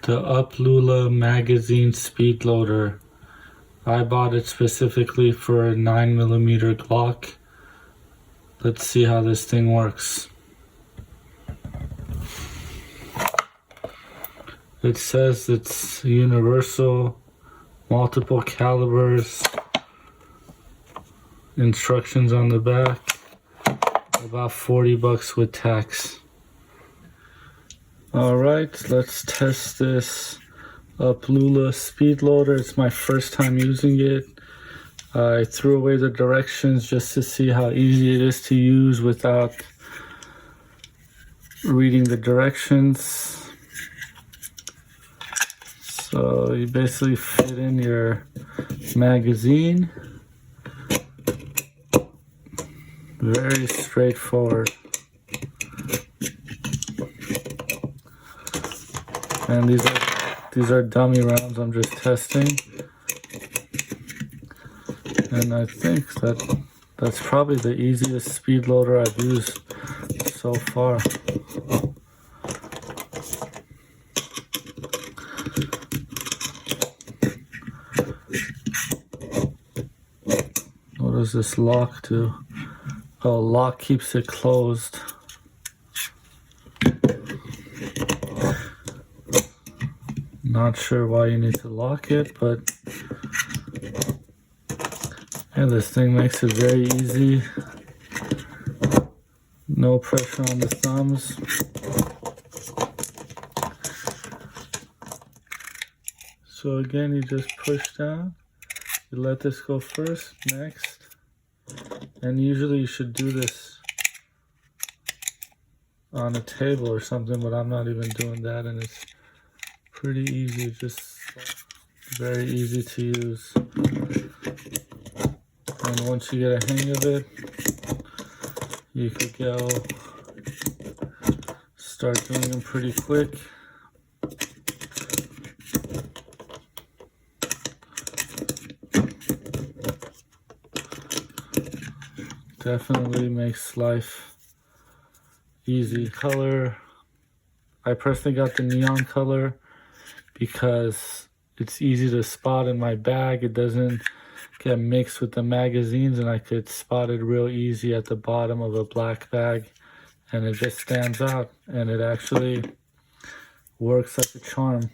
The UpLULA Magazine Speed Loader. I bought it specifically for a 9mm Glock. Let's see how this thing works. It says it's universal, multiple calibers, instructions on the back, about 40 bucks with tax. Alright, let's test this UpLULA Speed Loader. It's my first time using it. I threw away the directions just to see how easy it is to use without reading the directions. So you basically fit in your magazine. Very straightforward. And these are dummy rounds I'm just testing. And I think that's probably the easiest speed loader I've used so far. What does this lock do? Oh, lock keeps it closed. Not sure why you need to lock it, but yeah, this thing makes it very easy. No pressure on the thumbs. So again, you just push down. You let this go first, next. And usually you should do this on a table or something, but I'm not even doing that, and it's pretty easy, just very easy to use. And once you get a hang of it, you could go start doing them pretty quick. Definitely makes life easy. Color, I personally got the neon color because it's easy to spot in my bag. It doesn't get mixed with the magazines, and I could spot it real easy at the bottom of a black bag, and it just stands out, and it actually works like a charm.